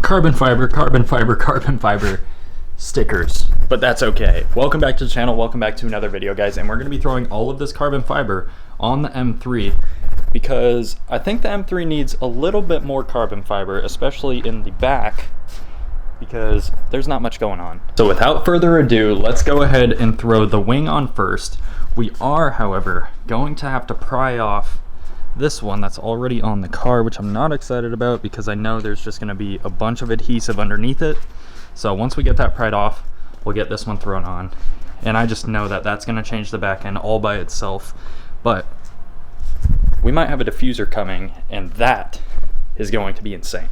carbon fiber stickers, but that's okay. Welcome back to the channel, welcome back to another video, guys, and we're going to be throwing all of this carbon fiber on the M3 because I think the M3 needs a little bit more carbon fiber, especially in the back, because there's not much going on. So without further ado, let's go ahead and throw the wing on first. We are, however, going to have to pry off this one that's already on the car, which I'm not excited about because I know there's just going to be a bunch of adhesive underneath it. So once we get that pried off, we'll get this one thrown on. And I just know that that's going to change the back end all by itself. But we might have a diffuser coming, and that is going to be insane.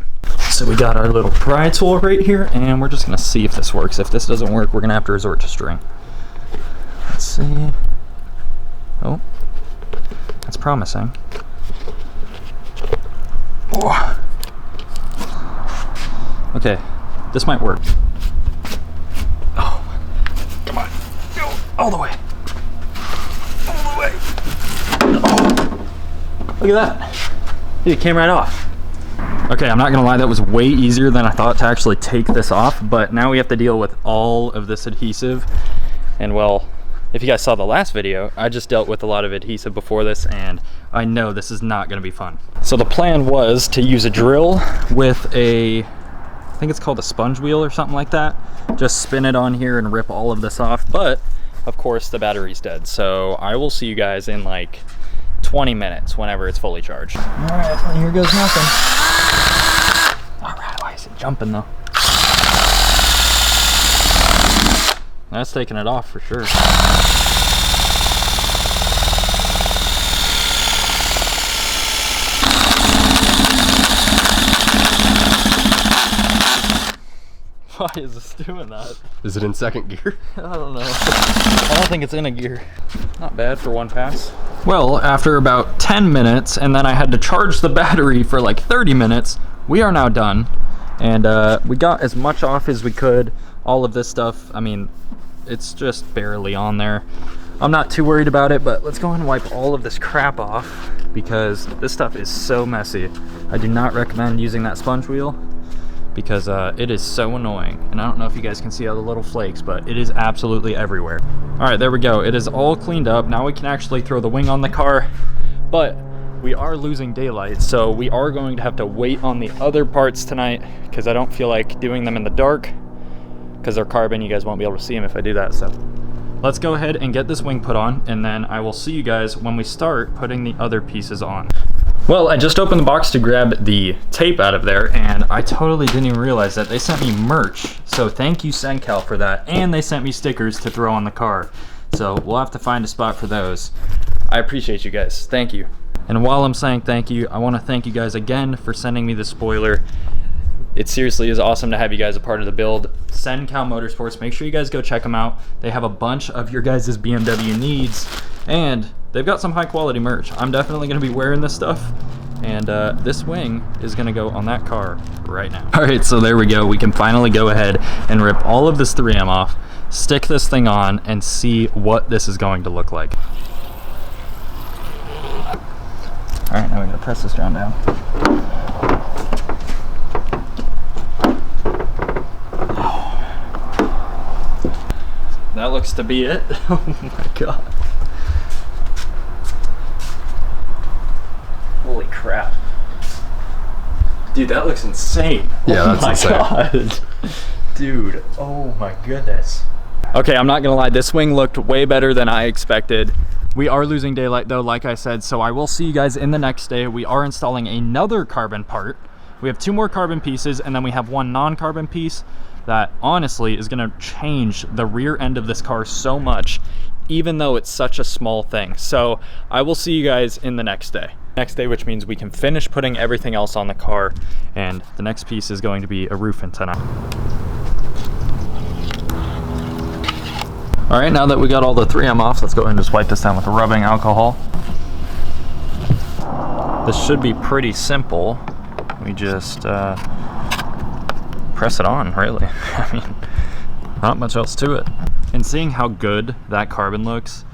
So we got our little pry tool right here, and we're just going to see if this works. If this doesn't work, we're going to have to resort to string. Let's see. Oh, that's promising. Oh. Okay, this might work. Oh, come on, go all the way. All the way. Oh, look at that. It came right off. Okay, I'm not gonna lie, that was way easier than I thought to actually take this off, but now we have to deal with all of this adhesive. And well, if you guys saw the last video, I just dealt with a lot of adhesive before this, and I know this is not gonna be fun. So the plan was to use a drill with a, I think it's called a sponge wheel or something like that. Just spin it on here and rip all of this off, but of course the battery's dead. So I will see you guys in like 20 minutes whenever it's fully charged. All right, well, here goes nothing. All right, why is it jumping though? That's taking it off for sure. Why is this doing that? Is it in second gear? I don't know. I don't think it's in a gear. Not bad for one pass. Well, after about 10 minutes, and then I had to charge the battery for like 30 minutes, we are now done. And we got as much off as we could. All of this stuff, I mean, it's just barely on there. I'm not too worried about it, but let's go ahead and wipe all of this crap off because this stuff is so messy. I do not recommend using that sponge wheel because it is so annoying. And I don't know if you guys can see all the little flakes, but it is absolutely everywhere. All right, there we go. It is all cleaned up. Now we can actually throw the wing on the car, but we are losing daylight, so we are going to have to wait on the other parts tonight because I don't feel like doing them in the dark because they're carbon. You guys won't be able to see them if I do that. So let's go ahead and get this wing put on, and then I will see you guys when we start putting the other pieces on. Well, I just opened the box to grab the tape out of there, and I totally didn't even realize that they sent me merch. So thank you, Sencal, for that. And they sent me stickers to throw on the car. So we'll have to find a spot for those. I appreciate you guys. Thank you. And while I'm saying thank you, I want to thank you guys again for sending me the spoiler. It seriously is awesome to have you guys a part of the build. Sencal Motorsports, make sure you guys go check them out. They have a bunch of your guys' BMW needs, and they've got some high quality merch. I'm definitely gonna be wearing this stuff, and this wing is gonna go on that car right now. All right, so there we go. We can finally go ahead and rip all of this 3M off, stick this thing on, and see what this is going to look like. All right, now we gotta press this down. That looks to be it. Oh my god. Holy crap. Dude, that looks insane. Yeah, that's insane. Oh my god. Dude, oh my goodness. Okay, I'm not gonna lie, this wing looked way better than I expected. We are losing daylight though, like I said, so I will see you guys in the next day. We are installing another carbon part. We have 2 more carbon pieces, and then we have 1 non-carbon piece that honestly is gonna change the rear end of this car so much, even though it's such a small thing. So I will see you guys in the next day. Next day, which means we can finish putting everything else on the car, and the next piece is going to be a roof antenna. All right, now that we got all the 3M off, let's go ahead and just wipe this down with rubbing alcohol. This should be pretty simple. We just press it on, really. I mean, not much else to it. And seeing how good that carbon looks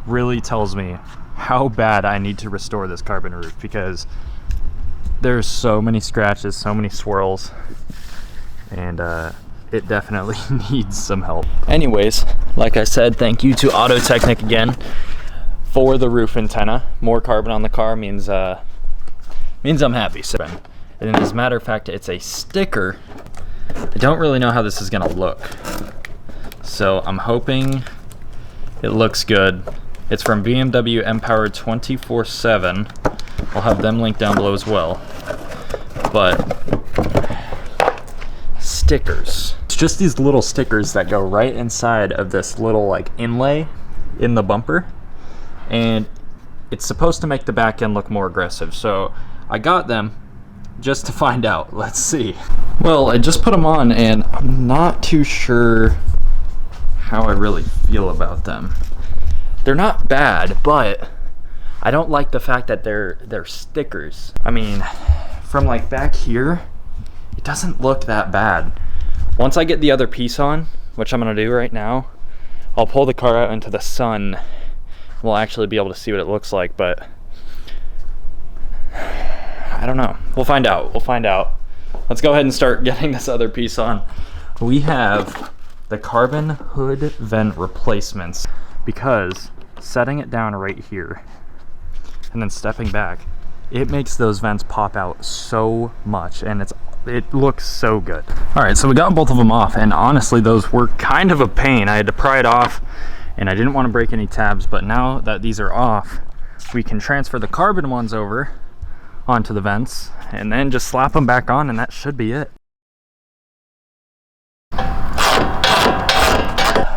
really tells me how bad I need to restore this carbon roof, because there's so many scratches, so many swirls. and it definitely needs some help. Anyways, like I said, thank you to Auto Technic again for the roof antenna. More carbon on the car means I'm happy. So, and as a matter of fact, it's a sticker. I don't really know how this is gonna look, so I'm hoping it looks good. It's from BMW M-Powered 24/7. I'll have them linked down below as well. But stickers. It's just these little stickers that go right inside of this little like inlay in the bumper, and it's supposed to make the back end look more aggressive. So I got them just to find out. Let's see. Well, I just put them on and I'm not too sure how I really feel about them. They're not bad, but I don't like the fact that they're stickers. I mean, from like back here, it doesn't look that bad. Once I get the other piece on, which I'm gonna do right now, I'll pull the car out into the sun. We'll actually be able to see what it looks like, but I don't know. We'll find out. We'll find out. Let's go ahead and start getting this other piece on. We have the carbon hood vent replacements, because setting it down right here and then stepping back, it makes those vents pop out so much, and it looks so good. All right, so we got both of them off, and honestly, those were kind of a pain. I had to pry it off, and I didn't want to break any tabs, but now that these are off, we can transfer the carbon ones over onto the vents and then just slap them back on, and that should be it.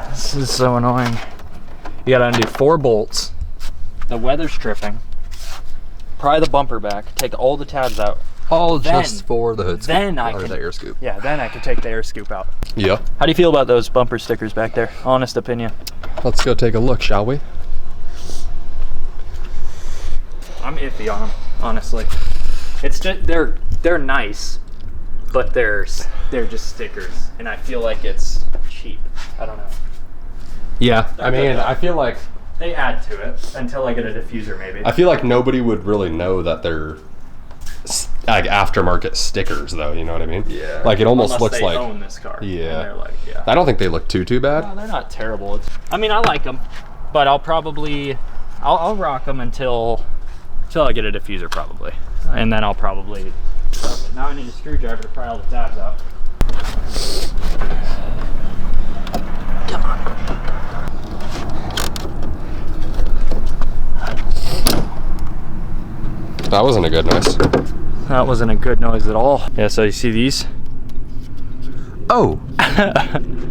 This is so annoying. You gotta undo 4 bolts, the weather stripping, pry the bumper back, take all the tabs out. All just for the hood scoop. Then I or can, the air scoop. Yeah, then I can take the air scoop out. Yeah. How do you feel about those bumper stickers back there? Honest opinion. Let's go take a look, shall we? I'm iffy on them, honestly. It's just they're nice, but they're just stickers, and I feel like it's cheap. I don't know. Yeah, I mean, I feel like they add to it until I get a diffuser, maybe. I feel like nobody would really know that they're like aftermarket stickers, though. You know what I mean? Yeah. Like it almost looks like. Own this car. Yeah. And they're like, yeah. I don't think they look too bad. No, they're not terrible. I mean, I like them, but I'll rock them until I get a diffuser, probably, and then I'll probably. Now I need a screwdriver to pry all the tabs out. Come on. That wasn't a good noise. That wasn't a good noise at all. Yeah, so you see these? Oh.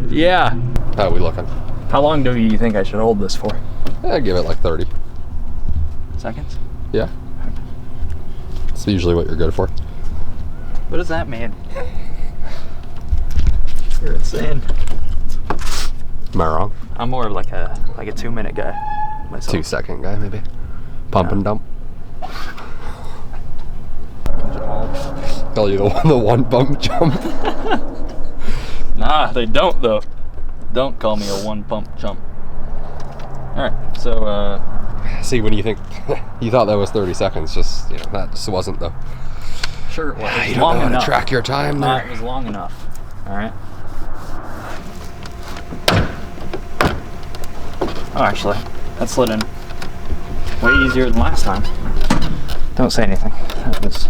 Yeah. How are we looking? How long do you think I should hold this for? I'd give it like 30 seconds. Yeah. It's usually what you're good for. What does that mean? You're insane. Am I wrong? I'm more of like a 2-minute guy myself. 2-second guy, maybe. Pump and dump. Tell you the one bump jump. Nah, they don't though. Don't call me a 1 pump jump. All right, so see, when you think you thought that was 30 seconds, just that just wasn't though. Sure, it was. You don't know how to track your time there. It was long enough. All right. Oh, actually, that slid in way easier than last time. Don't say anything. That was...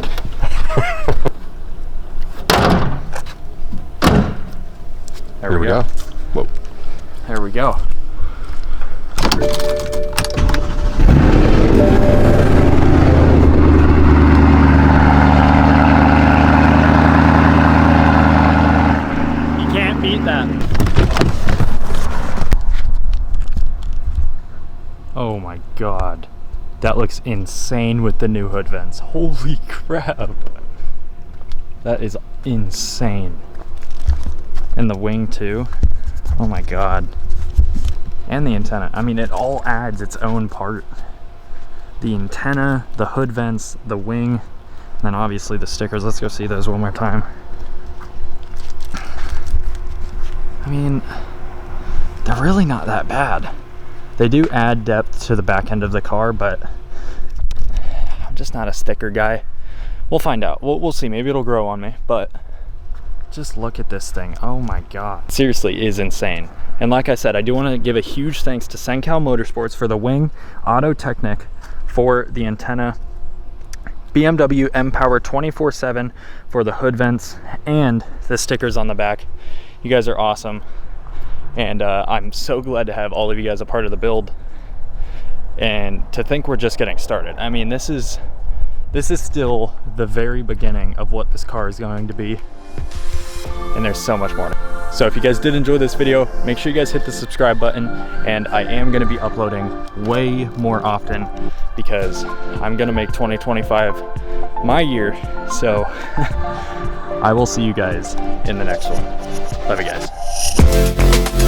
Here we go. Whoa. There we go. You can't beat that. Oh my God. That looks insane with the new hood vents. Holy crap. That is insane. And the wing too. Oh my God. And the antenna. I mean, it all adds its own part. The antenna, the hood vents, the wing, and then obviously the stickers. Let's go see those one more time. I mean, they're really not that bad. They do add depth to the back end of the car, but I'm just not a sticker guy. We'll find out. We'll see. Maybe it'll grow on me, but Just look at this thing. Oh my God. Seriously, is insane. And like I said, I do want to give a huge thanks to Sencal Motorsports for the wing, Auto Technic for the antenna, BMW M-Power 24/7 for the hood vents, and the stickers on the back. You guys are awesome. And I'm so glad to have all of you guys a part of the build. And to think we're just getting started. I mean, this is still the very beginning of what this car is going to be. And there's so much more. So if you guys did enjoy this video, make sure you guys hit the subscribe button, and I am gonna be uploading way more often because I'm gonna make 2025 my year. So I will see you guys in the next one. Love you guys.